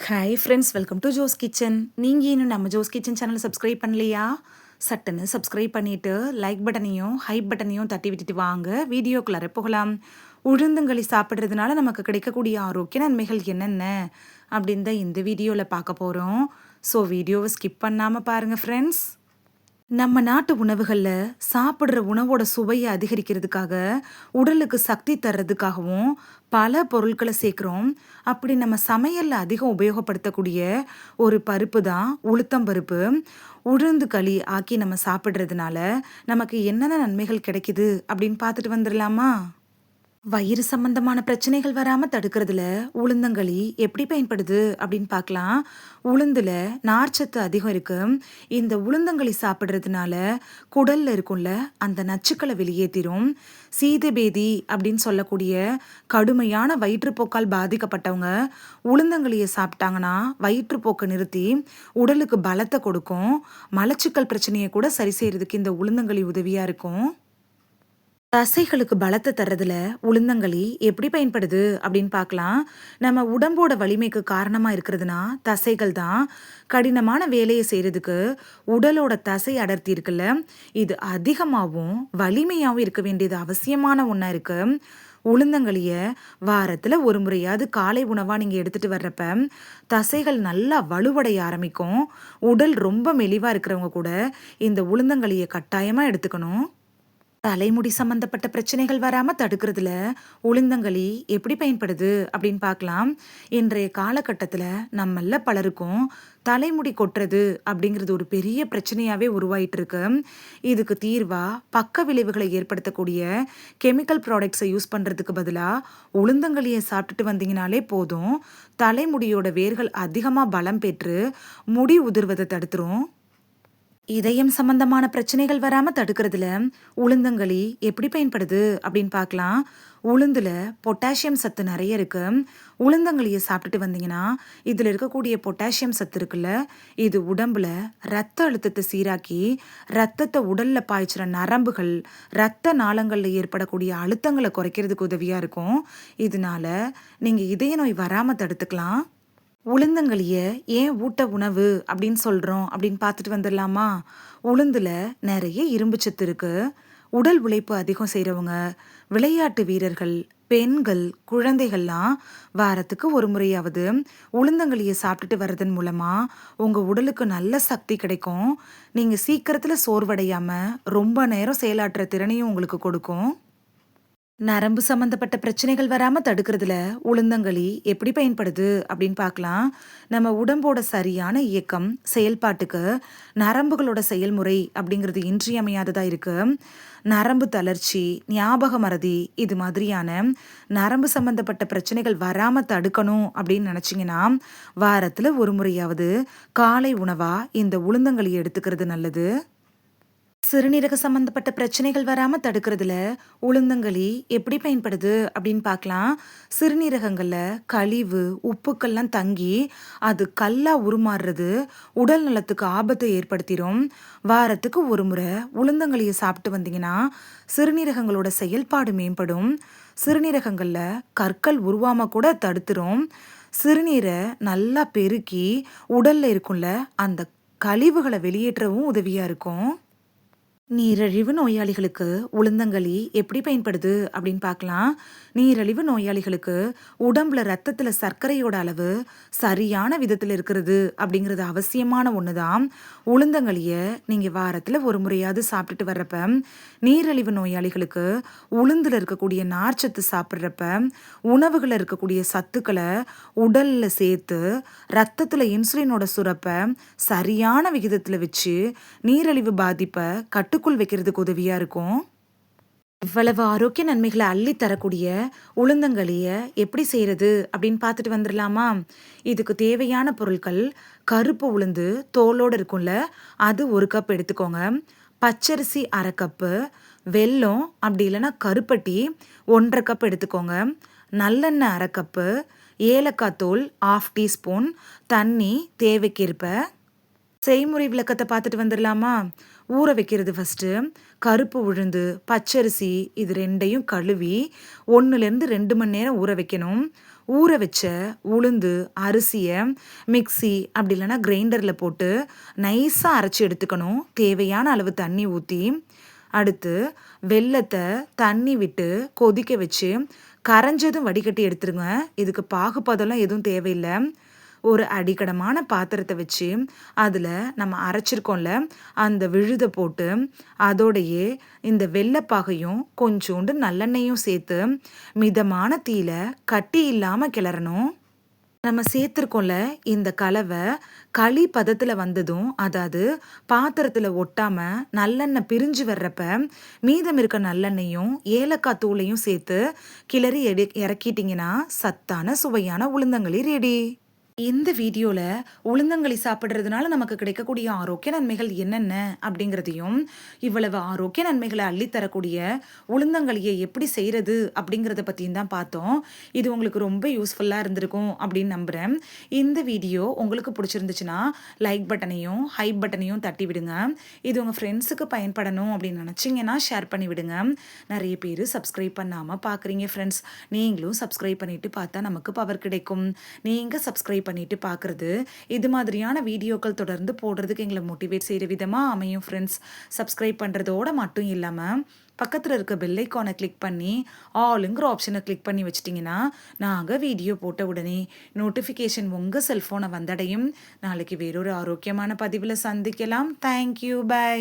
Hi friends, welcome to Jo's kitchen. நீங்கள் இன்னும் நம்ம ஜோஸ் கிச்சன் சேனலை சப்ஸ்கிரைப் பண்ணலையா? சட்டுன்னு சப்ஸ்கிரைப் பண்ணிவிட்டு லைக் பட்டனையும் ஹைப் பட்டனையும் தட்டி விட்டுட்டு வாங்க வீடியோக்குள்ளார போகலாம். உளுந்தங்களி சாப்பிட்றதுனால நமக்கு கிடைக்கக்கூடிய ஆரோக்கிய நன்மைகள் என்னென்ன அப்படின்னு தான் இந்த வீடியோவில் பார்க்க போகிறோம். ஸோ வீடியோவை ஸ்கிப் பண்ணாமல் பாருங்கள் ஃப்ரெண்ட்ஸ். நம்ம நாட்டு உணவுகளில் சாப்பிட்ற உணவோட சுவையை அதிகரிக்கிறதுக்காக, உடலுக்கு சக்தி தர்றதுக்காகவும் பல பொருட்களை சேர்க்குறோம். அப்படி நம்ம சமையலில் அதிகம் உபயோகப்படுத்தக்கூடிய ஒரு பருப்பு தான் உளுத்தம் பருப்பு. உளுந்து களி ஆக்கி நம்ம சாப்பிட்றதுனால நமக்கு என்னென்ன நன்மைகள் கிடைக்குது அப்படின்னு பார்த்துட்டு வந்துடலாமா? வயிறு சம்பந்தமான பிரச்சனைகள் வராம தடுக்கிறதுல உளுந்தங்களி எப்படி பயன்படுது அப்படின்னு பார்க்கலாம். உளுந்துல நார்ச்சத்து அதிகம் இருக்கு. இந்த உளுந்தங்களி சாப்பிட்றதுனால குடல்ல இருக்கும்ல அந்த நச்சுக்களை வெளியேற்றிரும். சீதபேதி அப்படின்னு சொல்லக்கூடிய கடுமையான வயிற்றுப்போக்கால் பாதிக்கப்பட்டவங்க உளுந்தங்களியை சாப்பிட்டாங்கன்னா வயிற்றுப்போக்கை நிறுத்தி உடலுக்கு பலத்தை கொடுக்கும். மலச்சிக்கல் பிரச்சனையை கூட சரி செய்யறதுக்கு இந்த உளுந்தங்களி உதவியா இருக்கும். தசைகளுக்கு பலத்தை தர்றதுல உளுந்தங்களி எப்படி பயன்படுது அப்படின்னு பார்க்கலாம். நம்ம உடம்போட வலிமைக்கு காரணமா இருக்கிறதுனா தசைகள் தான். கடினமான வேலையை செய்யறதுக்கு உடலோட தசை அடர்த்தி இருக்குல்ல, இது அதிகமாகவும் வலிமையாகவும் இருக்க வேண்டியது அவசியமான ஒன்றா இருக்கு. உளுந்தங்களிய வாரத்துல ஒரு முறையாவது காலை உணவா நீங்க எடுத்துட்டு வர்றப்ப தசைகள் நல்லா வலுவடைய ஆரம்பிக்கும். உடல் ரொம்ப மெலிவா இருக்கிறவங்க கூட இந்த உளுந்தங்களியை கட்டாயமா எடுத்துக்கணும். தலைமுடி சம்பந்தப்பட்ட பிரச்சனைகள் வராம தடுக்கிறதுல உளுந்தங்களி எப்படி பயன்படுது அப்படின்னு பார்க்கலாம். இன்றைய காலகட்டத்தில் நம்மள பலருக்கும் தலைமுடி கொட்டுறது அப்படிங்கிறது ஒரு பெரிய பிரச்சனையாவே உருவாயிட்டு இருக்கு. இதுக்கு தீர்வா பக்க விளைவுகளை ஏற்படுத்தக்கூடிய கெமிக்கல் ப்ராடக்ட்ஸை யூஸ் பண்றதுக்கு பதிலாக உளுந்தங்களியை சாப்பிட்டுட்டு வந்தீங்கனாலே போதும். தலைமுடியோட வேர்கள் அதிகமாக பலம் பெற்று முடி உதிர்வதை தடுத்துரும். இதயம் சம்பந்தமான பிரச்சனைகள் வராம தடுக்கிறதுல உளுந்தங்களி எப்படி பயன்படுது அப்படின்னு பார்க்கலாம். உளுந்துல பொட்டாசியம் சத்து நிறைய இருக்கு. உளுந்தங்களியை சாப்பிட்டுட்டு வந்தீங்கன்னா இதுல இருக்கக்கூடிய பொட்டாசியம் சத்து இருக்குல்ல, இது உடம்புல ரத்த அழுத்தத்தை சீராக்கி ரத்தத்தை உடல்ல பாய்ச்சுற நரம்புகள் ரத்த நாளங்கள்ல ஏற்படக்கூடிய அழுத்தங்களை குறைக்கிறதுக்கு உதவியா இருக்கும். இதனால நீங்க இதய நோய் வராம தடுத்துக்கலாம். உளுந்தங்களிய ஏன் ஊட்ட உணவு அப்படின்னு சொல்றோம் அப்படின்னு பார்த்துட்டு வந்துடலாமா? உளுந்துல நிறைய இரும்பு சத்து இருக்கு. உடல் உழைப்பு அதிகம் செய்றவங்க, விளையாட்டு வீரர்கள், பெண்கள், குழந்தைகள்லாம் வாரத்துக்கு ஒரு முறையாவது உளுந்தங்களியை சாப்பிட்டுட்டு வர்றதன் மூலமா உங்க உடலுக்கு நல்ல சக்தி கிடைக்கும். நீங்க சீக்கிரத்துல சோர்வடையாம ரொம்ப நேரம் செயலாற்றுற திறனையும் உங்களுக்கு கொடுக்கும். நரம்பு சம்பந்தப்பட்ட பிரச்சனைகள் வராம தடுக்கிறதுல உளுந்தங்களி எப்படி பயன்படுது அப்படின்னு பார்க்கலாம். நம்ம உடம்போட சரியான இயக்கம் செயல்பாட்டுக்கு நரம்புகளோட செயல்முறை அப்படிங்கிறது இன்றியமையாததா இருக்கு. நரம்பு தளர்ச்சி, ஞாபக மறதி இது மாதிரியான நரம்பு சம்பந்தப்பட்ட பிரச்சனைகள் வராம தடுக்கணும் அப்படின்னு நினைச்சீங்கன்னா வாரத்துல ஒரு முறையாவது காலை உணவா இந்த உளுந்தங்களி எடுத்துக்கிறது நல்லது. சிறுநீரக சம்பந்தப்பட்ட பிரச்சனைகள் வராம தடுக்கிறதுல உளுந்தங்களி எப்படி பயன்படுது அப்படின்னு பார்க்கலாம். சிறுநீரகங்கள்ல கழிவு உப்புக்கள்லாம் தங்கி அது கல்லா உருமாறுறது உடல் நலத்துக்கு ஆபத்தை ஏற்படுத்திடும். வாரத்துக்கு ஒரு முறை உளுந்தங்களியை சாப்பிட்டு வந்தீங்கன்னா சிறுநீரகங்களோட செயல்பாடு மேம்படும். சிறுநீரகங்கள்ல கற்கள் உருவாம கூட தடுத்துரும். சிறுநீரை நல்லா பெருக்கி உடல்ல இருக்கும்ல அந்த கழிவுகளை வெளியேற்றவும் உதவியா இருக்கும். நீரிழிவு நோயாளிகளுக்கு உளுந்தங்களி எப்படி பயன்படுது அப்படின்னு பார்க்கலாம். நீரிழிவு நோயாளிகளுக்கு உடம்புல ரத்தத்துல சர்க்கரையோட அளவு சரியான விதத்துல இருக்கிறது அப்படிங்கிறது அவசியமான ஒண்ணுதான். உளுந்தங்களிய நீங்க வாரத்துல ஒரு முறையாவது சாப்பிட்டுட்டு வர்றப்ப நீரிழிவு நோயாளிகளுக்கு உளுந்துல இருக்கக்கூடிய நார்ச்சத்து சாப்பிட்றப்ப உணவுகளை இருக்கக்கூடிய சத்துக்களை உடல்ல சேர்த்து ரத்தத்துல இன்சுலினோட சுரப்ப சரியான விகிதத்துல வச்சு நீரிழிவு பாதிப்பை கட்டுக்குள் வைக்கிறதுக்கு உதவியா இருக்கும். இவ்வளவு ஆரோக்கிய நன்மைகளை அள்ளி தரக்கூடிய உளுந்தங்களிய எப்படி செய்யறது அப்படின்னு பார்த்துட்டு வந்துடலாமா? இதுக்கு தேவையான பொருட்கள்: கருப்பு உளுந்து தோலோடு இருக்கும்ல, அது 1 கப் எடுத்துக்கோங்க. பச்சரிசி 1/2 கப்பு, வெல்லம் அப்படி இல்லைன்னா கருப்பட்டி 1/2 கப் எடுத்துக்கோங்க. நல்லெண்ணெய் 1/2 கப்பு, ஏலக்காய் தூள் 1/2 டீஸ்பூன், தண்ணி தேவைக்கேற்ப. செய்முறை விளக்கத்தை பார்த்துட்டு வந்துடலாமா? ஊற வைக்கிறது ஃபஸ்ட்டு. கருப்பு உளுந்து, பச்சரிசி இது 2யும் கழுவி 1லேருந்து 2 மணி நேரம் ஊற வைக்கணும். ஊற வச்ச உளுந்து, அரிசியை மிக்ஸி அப்படி இல்லைன்னா கிரைண்டரில் போட்டு நைஸாக அரைச்சி எடுத்துக்கணும். தேவையான அளவு தண்ணி ஊற்றி, அடுத்து வெல்லத்தை தண்ணி விட்டு கொதிக்க வச்சு கரைஞ்சதும் வடிகட்டி எடுத்துருங்க. இதுக்கு பாகுபதெல்லாம் எதுவும் தேவையில்லை. ஒரு அடிக்கடமான பாத்திரத்தை வச்சு அதில் நம்ம அரைச்சிருக்கோம்ல அந்த விழுதை போட்டு அதோடையே இந்த வெள்ளைப்பாகையும் கொஞ்சோண்டு நல்லெண்ணெயும் சேர்த்து மிதமான தீயில கட்டி இல்லாமல் கிளறணும். நம்ம சேர்த்துருக்கோம்ல இந்த கலவை களி பதத்தில் வந்ததும், அதாவது பாத்திரத்தில் ஒட்டாமல் நல்லெண்ணெய் பிரிஞ்சு வர்றப்ப மீதம் இருக்க நல்லெண்ணெயும் ஏலக்காய் தூளையும் சேர்த்து கிளறி இறக்கிட்டிங்கன்னா சத்தான சுவையான உளுந்தங்களி ரெடி. இந்த வீடியோவில் உளுந்தங்களி சாப்பிட்றதுனால நமக்கு கிடைக்கக்கூடிய ஆரோக்கிய நன்மைகள் என்னென்ன அப்படிங்கிறதையும், இவ்வளவு ஆரோக்கிய நன்மைகளை அள்ளித்தரக்கூடிய உளுந்தங்களியை எப்படி செய்கிறது அப்படிங்கிறத பற்றியும் தான் பார்த்தோம். இது உங்களுக்கு ரொம்ப யூஸ்ஃபுல்லாக இருந்திருக்கும் அப்படின்னு நம்புகிறேன். இந்த வீடியோ உங்களுக்கு பிடிச்சிருந்துச்சுன்னா லைக் பட்டனையும் ஹைப் பட்டனையும் தட்டி விடுங்க. இது உங்கள் ஃப்ரெண்ட்ஸுக்கு பயன்படணும் அப்படின்னு நினச்சிங்கன்னா ஷேர் பண்ணி விடுங்க. நிறைய பேர் சப்ஸ்கிரைப் பண்ணாமல் பார்க்குறீங்க ஃப்ரெண்ட்ஸ். நீங்களும் சப்ஸ்கிரைப் பண்ணிவிட்டு பார்த்தா நமக்கு பவர் கிடைக்கும். நீங்கள் சப்ஸ்கிரைப் பண்ணிட்டு பார்க்குறது இது மாதிரியான வீடியோக்கள் தொடர்ந்து போடுறதுக்கு எங்களை மோட்டிவேட் செய்கிற விதமாக அமையும் ஃப்ரெண்ட்ஸ். சப்ஸ்கிரைப் பண்ணுறதோட மட்டும் இல்லாமல் பக்கத்தில் இருக்க பெல் ஐக்கானை கிளிக் பண்ணி ஆளுங்கிற ஆப்ஷனை கிளிக் பண்ணி வச்சிட்டிங்கன்னா நாங்கள் வீடியோ போட்ட உடனே நோட்டிஃபிகேஷன் உங்கள் செல்ஃபோனை வந்தடையும். நாளைக்கு வேறொரு ஆரோக்கியமான பதிவில் சந்திக்கலாம். Thank you, by.